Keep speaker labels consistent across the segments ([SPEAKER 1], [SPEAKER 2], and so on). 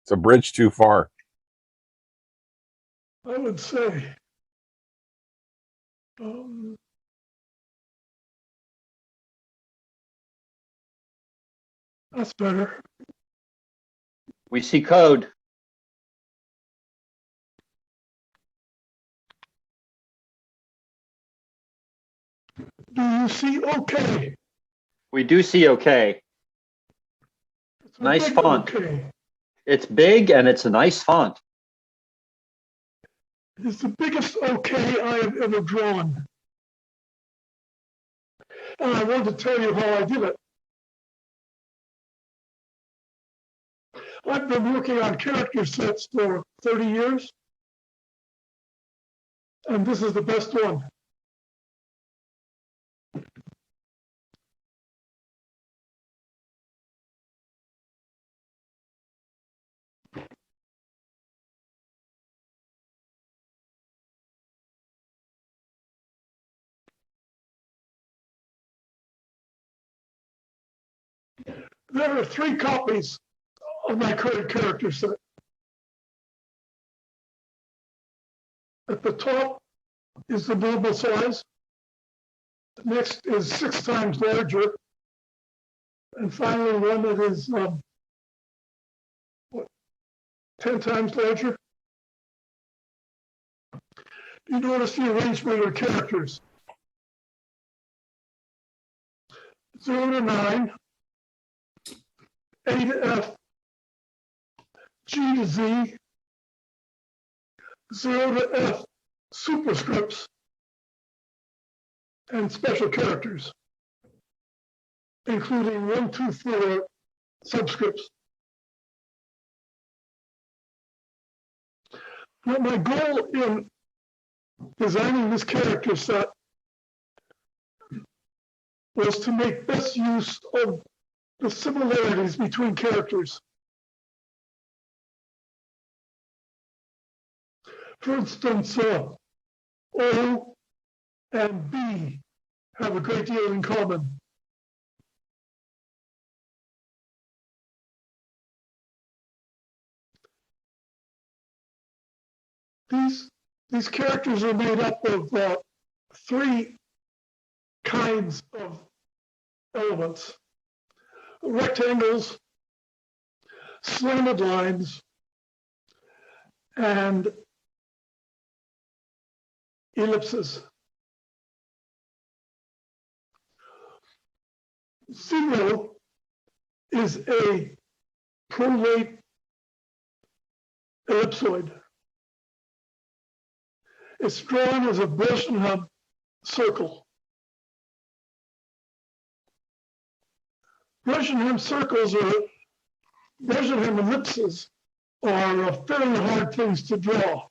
[SPEAKER 1] It's a bridge too far.
[SPEAKER 2] I would say that's better.
[SPEAKER 3] We see code.
[SPEAKER 2] Do you see okay?
[SPEAKER 3] We do see okay.
[SPEAKER 2] It's a
[SPEAKER 3] Nice
[SPEAKER 2] big
[SPEAKER 3] font.
[SPEAKER 2] okay.
[SPEAKER 3] It's big and it's a nice font.
[SPEAKER 2] It's the biggest okay I have ever drawn. And I wanted to tell you how I did it. I've been working on character sets for 30 years, and this is the best one. There are 3 copies of my current character set. At the top is the normal size. Next is 6 times larger. And finally, one that is 10 times larger. You notice the arrangement of characters. 0 to 9, A to F, G to Z, 0 to F, superscripts, and special characters, including 1, 2, 4 subscripts. Now, my goal in designing this character set was to make best use of the similarities between characters. For instance, O and B have a great deal in common. These characters are made up of 3 kinds of elements: rectangles, slanted lines, and ellipses. 0 is a prolate ellipsoid. It's drawn as a Bressenham circle. Bressenham ellipses are fairly hard things to draw.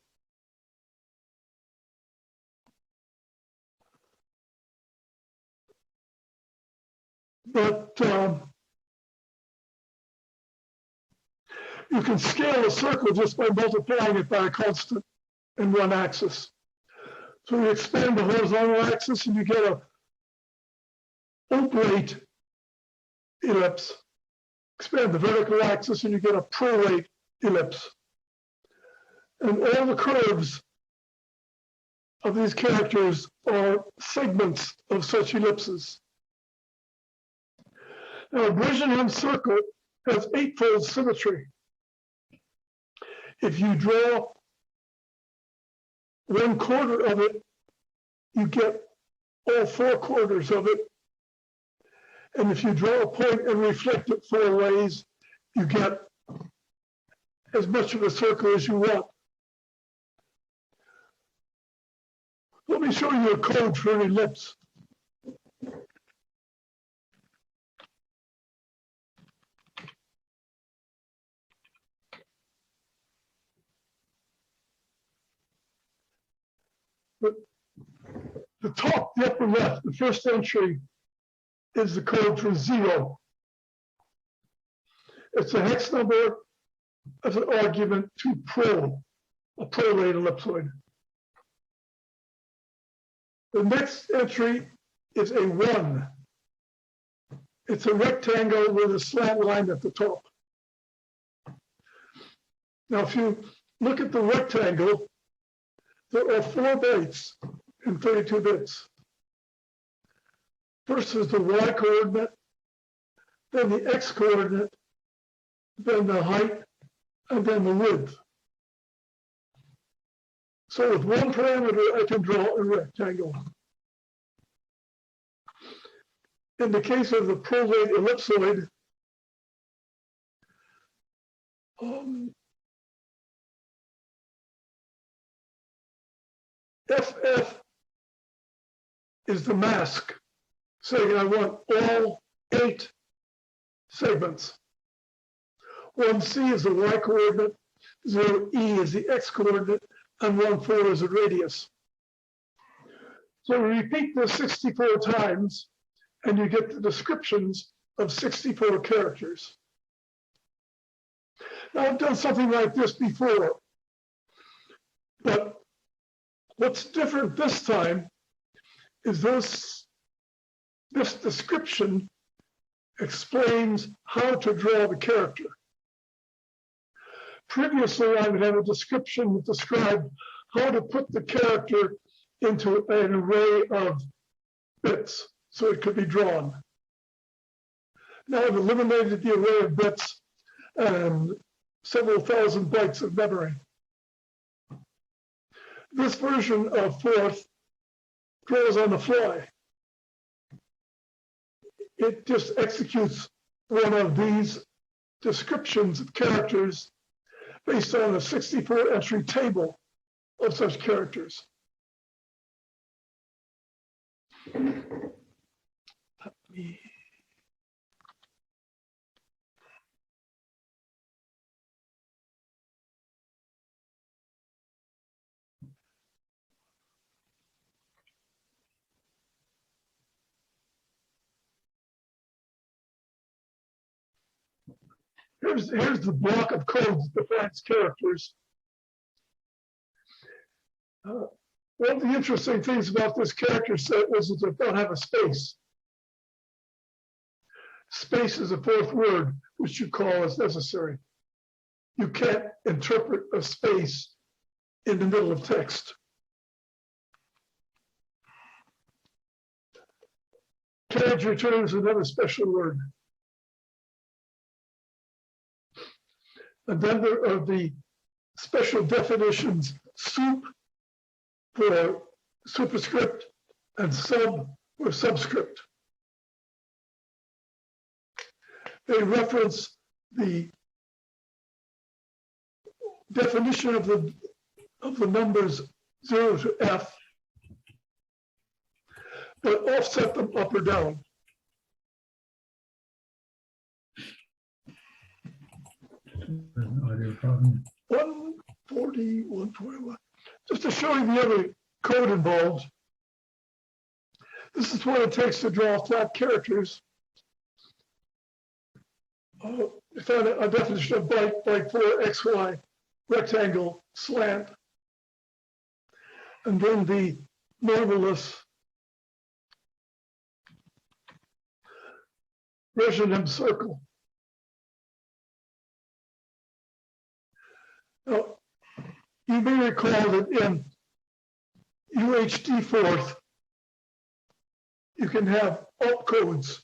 [SPEAKER 2] But you can scale a circle just by multiplying it by a constant in one axis. So you expand the horizontal axis and you get a oblate ellipse. Expand the vertical axis and you get a prolate ellipse. And all the curves of these characters are segments of such ellipses. Now, a Bressenham circle has 8-fold symmetry. If you draw 1/4 of it, you get all 4 quarters of it. And if you draw a point and reflect it 4 ways, you get as much of a circle as you want. Let me show you a code for an ellipse. The top, the upper left, the first entry is the code for 0. It's a hex number as an argument to a prolate ellipsoid. The next entry is a 1. It's a rectangle with a slant line at the top. Now, if you look at the rectangle, there are 4 bytes in 32 bits. First is the Y coordinate, then the X coordinate, then the height, and then the width. So with one parameter, I can draw a rectangle. In the case of the prolate ellipsoid, FF is the mask, saying I want all 8 segments. 1C is the Y coordinate, 0E is the X coordinate, and 1,4 is the radius. So we repeat this 64 times, and you get the descriptions of 64 characters. Now, I've done something like this before, but what's different this time is this description explains how to draw the character. Previously, I would have a description that described how to put the character into an array of bits so it could be drawn. Now I've eliminated the array of bits and several thousand bytes of memory. This version of Forth draws on the fly. It just executes one of these descriptions of characters based on a 64 entry table of such characters. Here's the block of code that defines characters. One of the interesting things about this character set was that it don't have a space. Space is a 4th word, which you call as necessary. You can't interpret a space in the middle of text. Carriage return is another special word. And then there are the special definitions, sup for superscript and sub for subscript. They reference the definition of the numbers 0 to F, but offset them up or down.
[SPEAKER 1] Audio problem.
[SPEAKER 2] 140, 141. Just to show you the other code involved. This is what it takes to draw flat characters. I found a definition of byte 4, XY, rectangle, slant, and then the marvelous resonant circle. Now, you may recall that in UHD Forth, you can have opcodes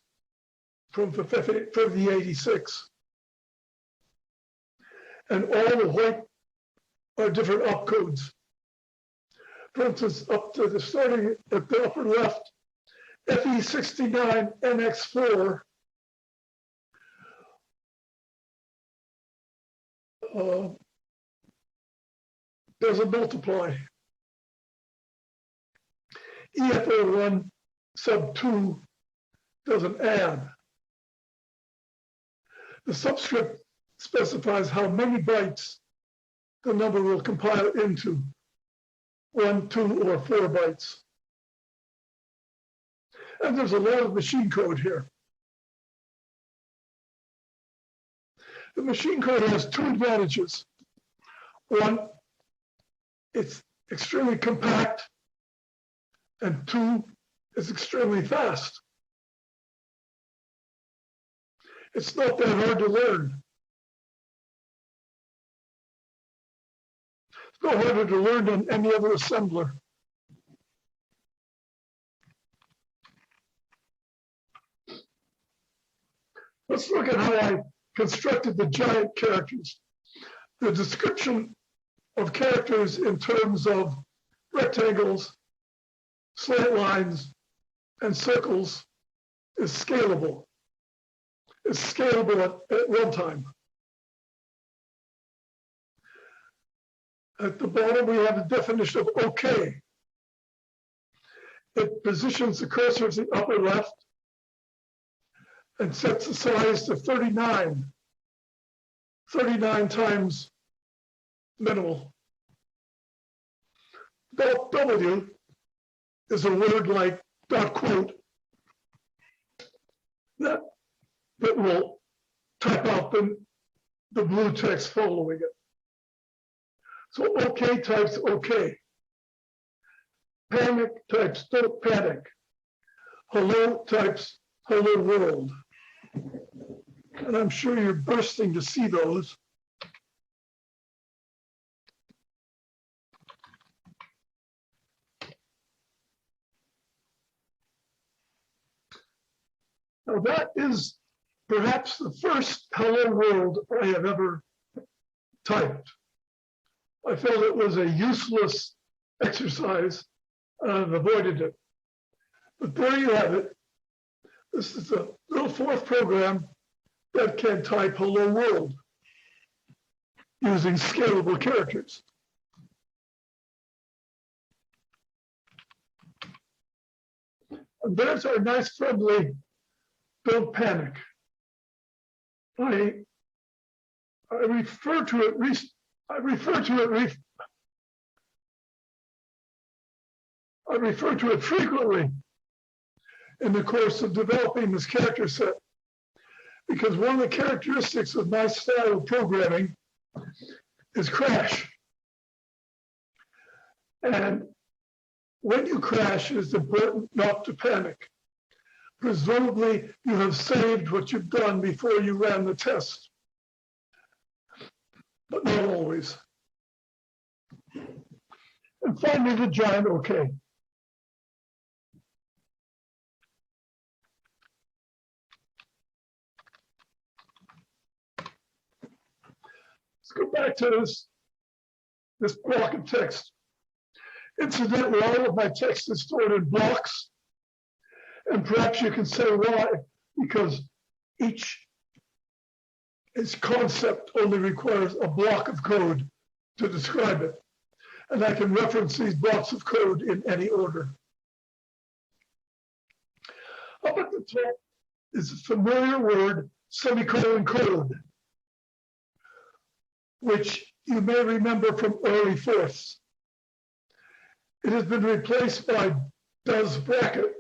[SPEAKER 2] from 5086. And all the white are different opcodes. For instance, up to the starting at the upper left, FE69NX4 doesn't multiply. EF01 sub 2 doesn't add. The subscript specifies how many bytes the number will compile into, 1, 2, or 4 bytes. And there's a lot of machine code here. The machine code has 2 advantages. One, it's extremely compact, and 2, it's extremely fast. It's not that hard to learn. no harder to learn than any other assembler. Let's look at how I constructed the giant characters. The description of characters in terms of rectangles, slant lines, and circles is scalable. It's scalable at runtime. At the bottom, we have the definition of OK. It positions the cursor to the upper left and sets the size to 39. 39 times minimal. .w is a word like .quote that will type out the blue text following it. So OK types OK. Panic types don't panic. Hello types hello world. And I'm sure you're bursting to see those. Now that is perhaps the first hello world I have ever typed. I felt it was a useless exercise and I've avoided it. But there you have it. This is a little fourth program that can type hello world using scalable characters. And there's our nice friendly don't panic. I refer to it frequently in the course of developing this character set, because one of the characteristics of my style of programming is crash. And when you crash, it's important not to panic. Presumably, you have saved what you've done before you ran the test, but not always. And finally, the giant OK. Let's go back to this block of text. Incidentally, all of my text is stored in blocks. And perhaps you can say why, because each concept only requires a block of code to describe it. And I can reference these blocks of code in any order. Up at the top is a familiar word, semicolon code, which you may remember from early fourths. It has been replaced by does bracket,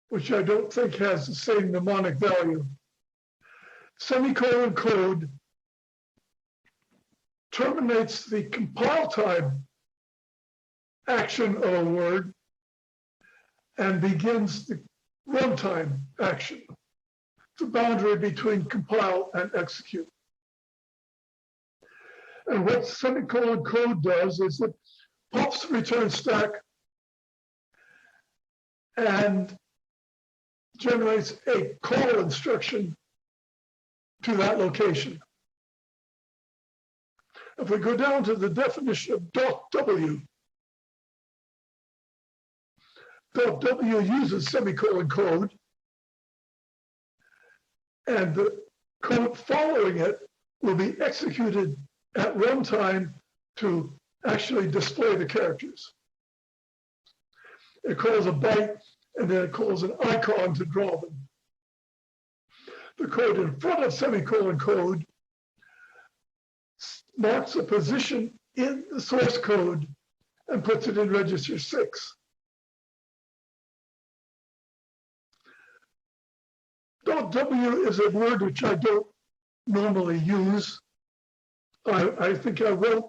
[SPEAKER 2] which I don't think has the same mnemonic value. Semicolon code terminates the compile time action of a word and begins the runtime action, the boundary between compile and execute. And what semicolon code does is it pops the return stack and generates a call instruction to that location. If we go down to the definition of .w, .w uses semicolon code, and the code following it will be executed at runtime to actually display the characters. It calls a byte, and then it calls an icon to draw them. The code in front of semicolon code marks a position in the source code and puts it in register 6. .w is a word which I don't normally use. I think I won't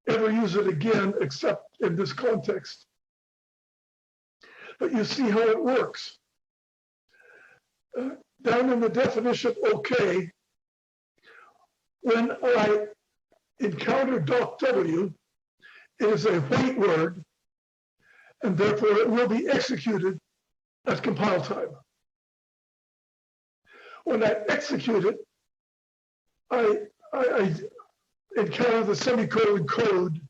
[SPEAKER 2] ever use it again except in this context. But you see how it works. Down in the definition OK, when I encounter .w, it is a white word, and therefore it will be executed at compile time. When I execute it, I encounter the semicolon code,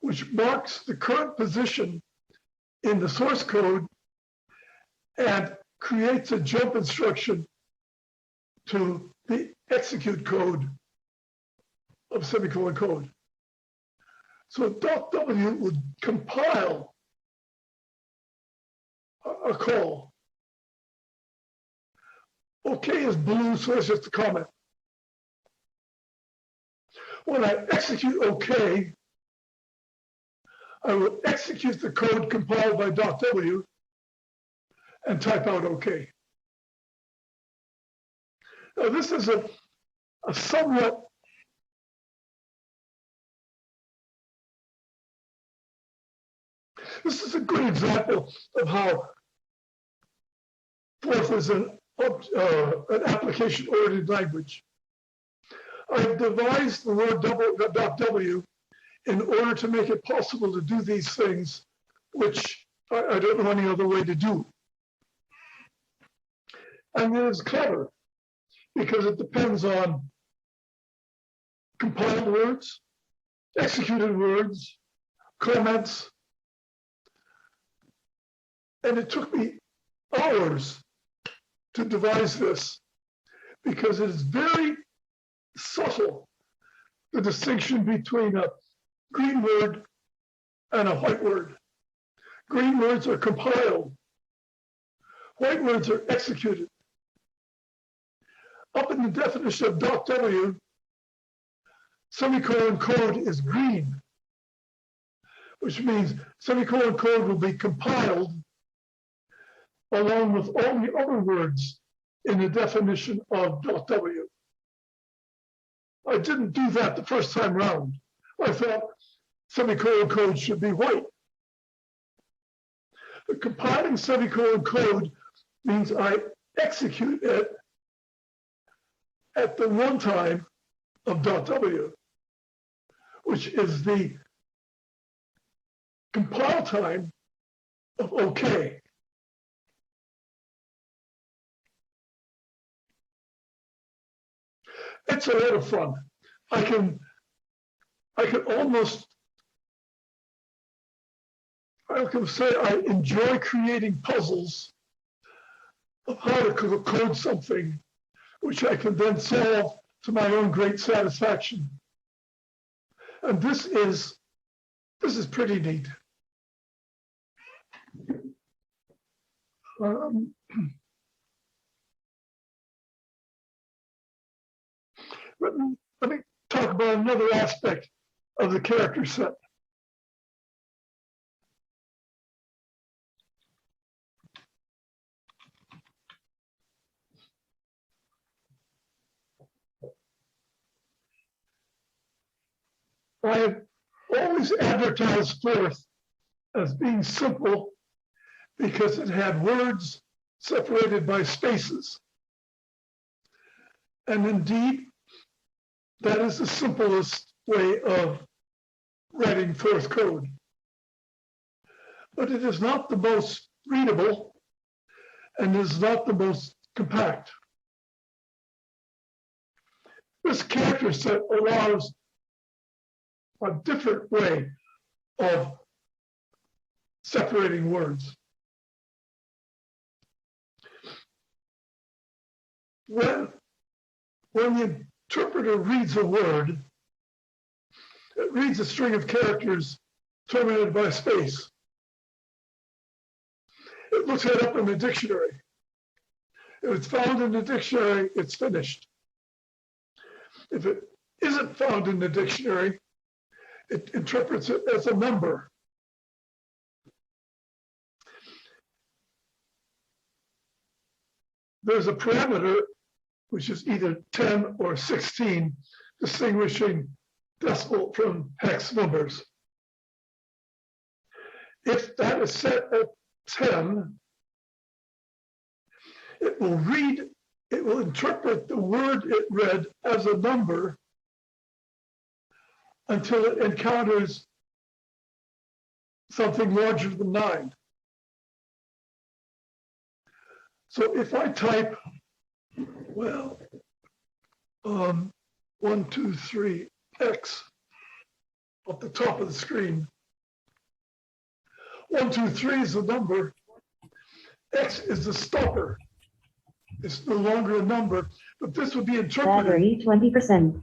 [SPEAKER 2] which marks the current position in the source code and creates a jump instruction to the execute code of semicolon code. So .w would compile a call. OK is blue, so that's just a comment. When I execute OK, I will execute the code compiled by .w and type out OK. Now this is a somewhat this is a good example of how Forth is an application-oriented language. I've devised the word .w in order to make it possible to do these things, which I don't know any other way to do. And it is clever because it depends on compiled words, executed words, comments, and it took me hours to devise this because it is very subtle, the distinction between a green word and a white word. Green words are compiled. White words are executed. Up in the definition of .w, semicolon code is green, which means semicolon code will be compiled along with all the other words in the definition of .w. I didn't do that the first time round. I thought semicolon code should be white. The compiling semicolon code means I execute it at the runtime of .w, which is the compile time of OK. It's a lot of fun. I can almost, I can say I enjoy creating puzzles of how to code something, which I can then solve to my own great satisfaction. And this is pretty neat. Let me talk about another aspect of the character set. I have always advertised Forth as being simple because it had words separated by spaces. And indeed, that is the simplest way of writing Forth code. But it is not the most readable and is not the most compact. This character set allows a different way of separating words. When the interpreter reads a word, it reads a string of characters terminated by a space. It looks it up in the dictionary. If it's found in the dictionary, it's finished. If it isn't found in the dictionary, it interprets it as a number. There's a parameter, which is either 10 or 16, distinguishing decimal from hex numbers. If that is set at 10, it will interpret the word it read as a number until it encounters something larger than 9. So if I type, well, 1, 2, 3, X at the top of the screen, 1, 2, 3 is the number, X is the stopper. It's no longer a number, but this would be interpreted
[SPEAKER 1] Battery 20%.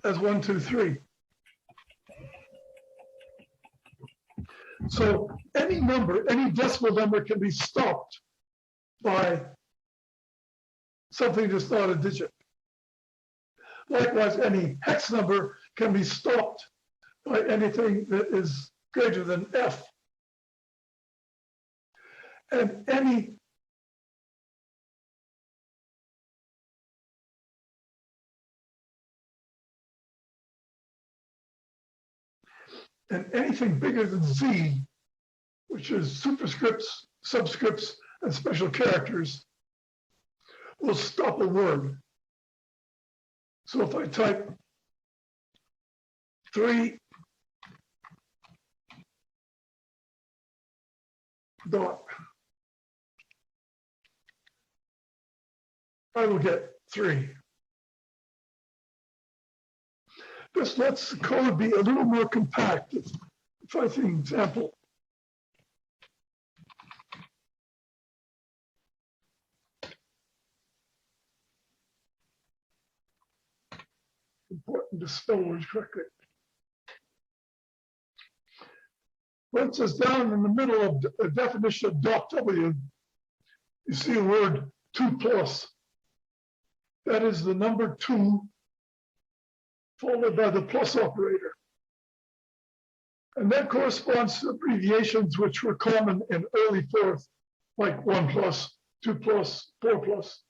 [SPEAKER 2] as 1, 2, 3. So any number, any decimal number can be stopped by something that's not a digit. Likewise, any hex number can be stopped by anything that is greater than F. And anything bigger than Z, which is superscripts, subscripts, and special characters, will stop a word. So if I type 3 dot, I will get 3. This lets the code be a little more compact. If I think example, important to spell words correctly. Once it's down in the middle of a definition of .w, you see a word 2 plus. That is the number 2 followed by the plus operator. And that corresponds to abbreviations which were common in early fourth, like 1 plus, 2 plus, 4 plus.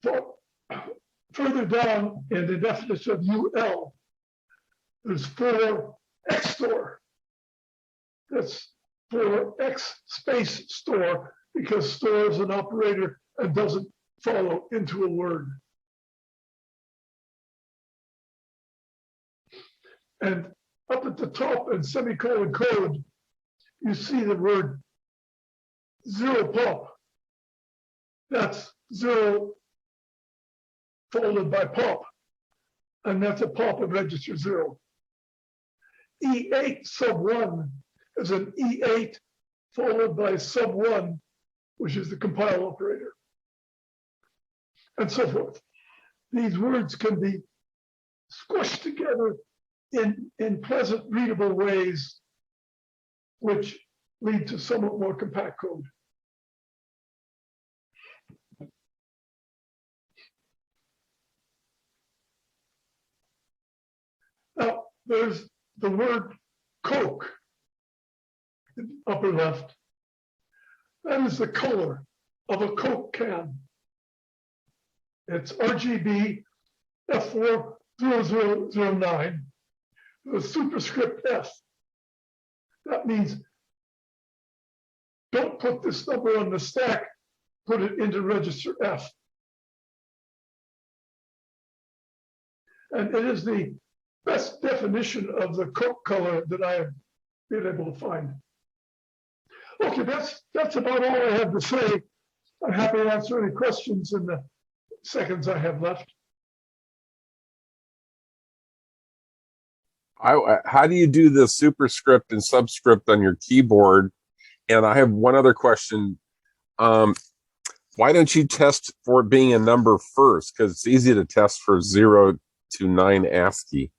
[SPEAKER 2] So further down in the definition of UL, there's for X store. That's for X space store, because store is an operator and doesn't follow into a word. And up at the top in semicolon code, you see the word 0 pop. That's 0 followed by pop. And that's a pop of register 0. E8 sub 1 is an E8 followed by sub 1, which is the compile operator, and so forth. These words can be squished together in pleasant, readable ways, which lead to somewhat more compact code. Now, there's the word Coke in the upper left. That is the color of a Coke can. It's RGB F40009, the superscript F. That means don't put this number on the stack, put it into register F. And it is the best definition of the Coke color that I have been able to find. Okay, that's about all I have to say. I'm happy to answer any questions in the seconds I have left.
[SPEAKER 4] How do you do the superscript and subscript on your keyboard? And I have one other question. Why don't you test for it being a number first? Because it's easy to test for 0 to 9 ASCII,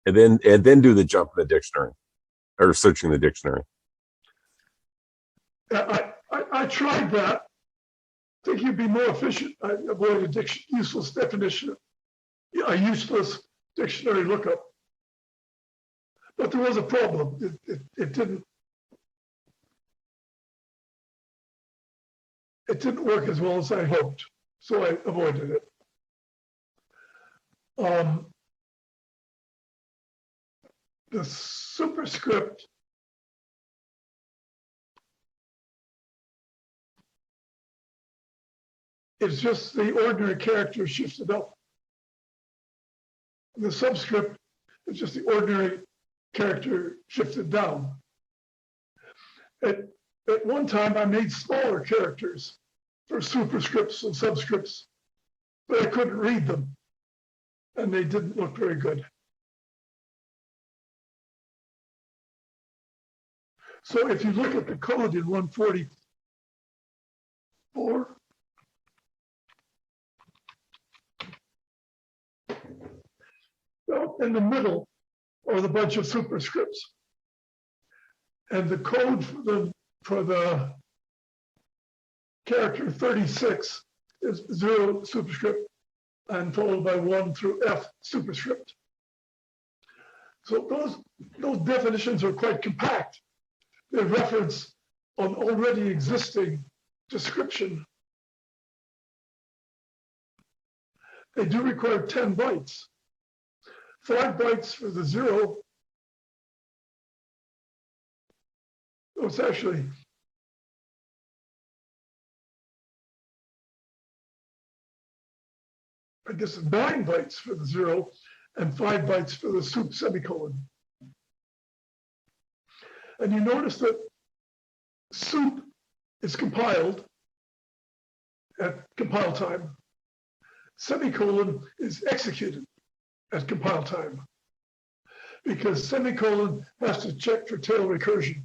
[SPEAKER 4] and then do the jump in the dictionary or searching the dictionary.
[SPEAKER 2] I tried that. I think you'd be more efficient. I avoided a useless definition, a useless dictionary lookup. But there was a problem. It didn't work as well as I hoped, so I avoided it. The superscript is just the ordinary character shifted up. The subscript is just the ordinary character shifted down. At one time, I made smaller characters for superscripts and subscripts, but I couldn't read them, and they didn't look very good. So if you look at the code in 144, well, in the middle are the bunch of superscripts. And the code for the character 36 is 0 superscript and followed by 1 through F superscript. So those definitions are quite compact. They reference an already existing description. They do require 10 bytes. 5 bytes for the 0. Oh, it's actually I guess 9 bytes for the 0 and 5 bytes for the soup semicolon. And you notice that soup is compiled at compile time. Semicolon is executed at compile time because semicolon has to check for tail recursion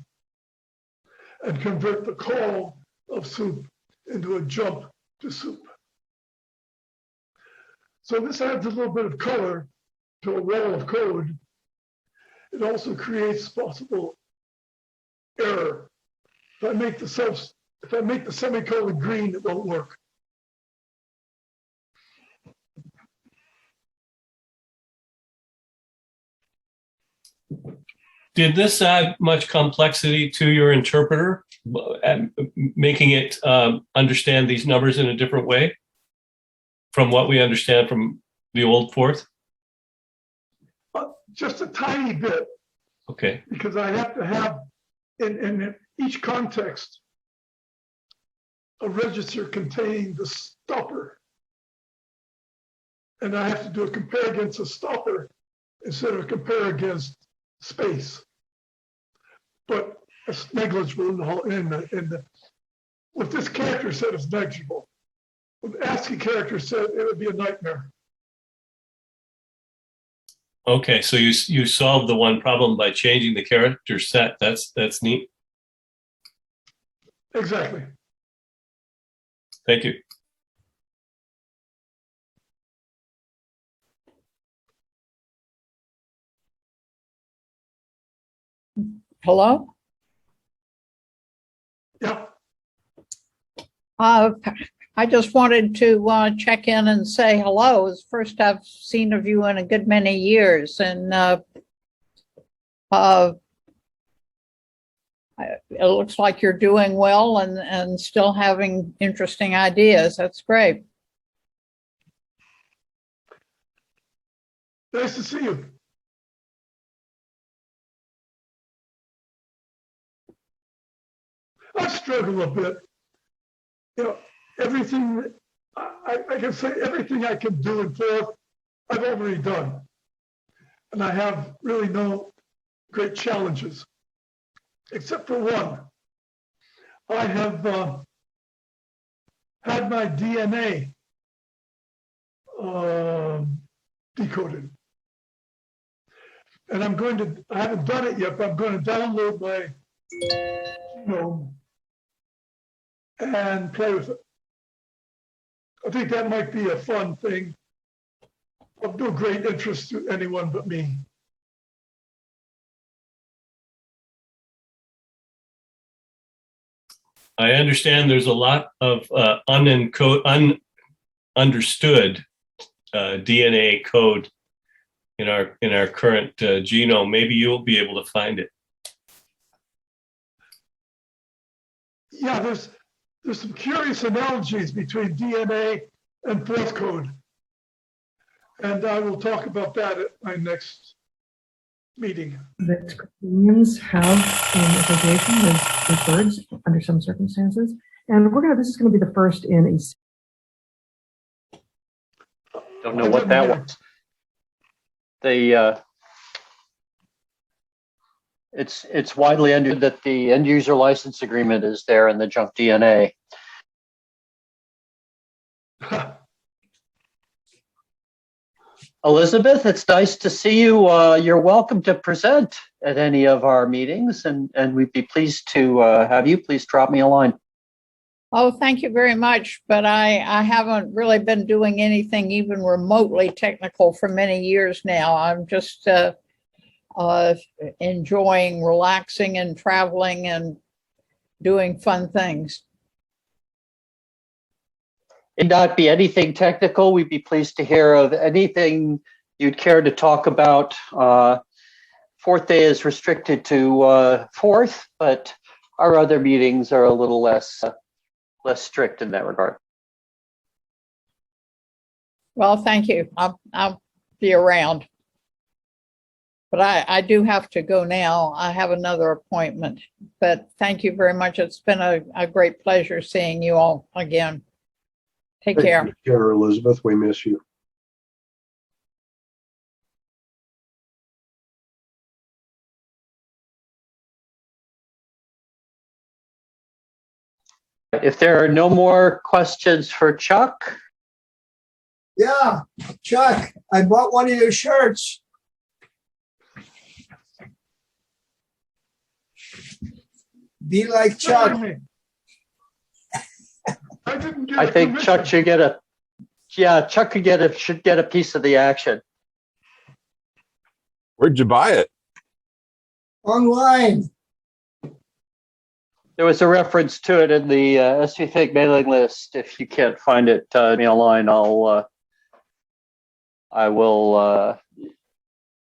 [SPEAKER 2] and convert the call of soup into a jump to soup. So this adds a little bit of color to a wall of code. It also creates possible error. If I make the semicolon green, it won't work.
[SPEAKER 1] Did this add much complexity to your interpreter, making it understand these numbers in a different way from what we understand from the old Forth?
[SPEAKER 2] Just a tiny bit.
[SPEAKER 1] Okay.
[SPEAKER 2] Because I have to have, in each context, a register containing the stopper. And I have to do a compare against a stopper instead of a compare against space. But it's negligible with this character set, it's negligible. With ASCII character set, it would be a nightmare.
[SPEAKER 1] Okay, so you solved the one problem by changing the character set. That's neat.
[SPEAKER 2] Exactly.
[SPEAKER 1] Thank you.
[SPEAKER 5] Hello?
[SPEAKER 2] Yeah.
[SPEAKER 5] I just wanted to check in and say hello. It's the first I've seen of you in a good many years. And it looks like you're doing well and still having interesting ideas. That's great.
[SPEAKER 2] Nice to see you. I struggle a bit. You know, everything, I can say everything I can do in Forth, I've already done. And I have really no great challenges, except for one. I have had my DNA decoded. And I haven't done it yet, but I'm going to download my genome and play with it. I think that might be a fun thing of no great interest to anyone but me.
[SPEAKER 1] I understand there's a lot of ununderstood DNA code in our current genome. Maybe you'll be able to find it.
[SPEAKER 2] Yeah, there's some curious analogies between DNA and Forth code. And I will talk about that at my next meeting.
[SPEAKER 6] That Koreans have an association with birds under some circumstances. And this is going to be the first in a
[SPEAKER 3] Don't know what that was. The it's widely understood that the end user license agreement is there in the junk DNA. Elizabeth, it's nice to see you. You're welcome to present at any of our meetings, and we'd be pleased to have you. Please drop me a line.
[SPEAKER 5] Oh, thank you very much. But I haven't really been doing anything even remotely technical for many years now. I'm just enjoying relaxing and traveling and doing fun things.
[SPEAKER 3] It'd not be anything technical. We'd be pleased to hear of anything you'd care to talk about. Fourth day is restricted to fourth, but our other meetings are a little less strict in that regard.
[SPEAKER 5] Well, thank you. I'll be around. But I do have to go now. I have another appointment. But thank you very much. It's been a great pleasure seeing you all again. Take care.
[SPEAKER 7] Take care, Elizabeth. We miss you.
[SPEAKER 3] If there are no more questions for Chuck,
[SPEAKER 8] Yeah, Chuck, I bought one of your shirts. Be like Chuck.
[SPEAKER 2] I didn't get
[SPEAKER 3] I
[SPEAKER 2] a
[SPEAKER 3] think Chuck
[SPEAKER 2] commission.
[SPEAKER 3] Chuck should get a piece of the action.
[SPEAKER 4] Where'd you buy it?
[SPEAKER 8] Online.
[SPEAKER 3] There was a reference to it in the SV Fig mailing list. If you can't find it me online, I will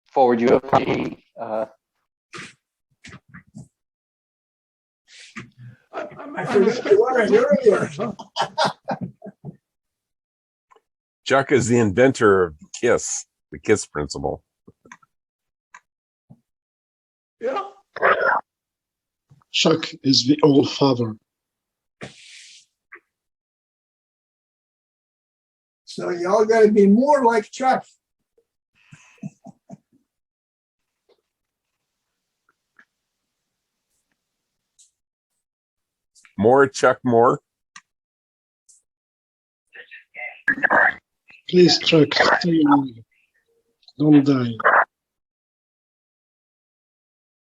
[SPEAKER 3] forward you a copy.
[SPEAKER 8] I forgot you wanted earlier.
[SPEAKER 4] Chuck is the inventor of KISS, the KISS principle.
[SPEAKER 2] Yeah.
[SPEAKER 7] Chuck is the old father.
[SPEAKER 8] So y'all got to be more like Chuck.
[SPEAKER 4] More Chuck Moore.
[SPEAKER 7] Please, Chuck, stay alive. Don't die.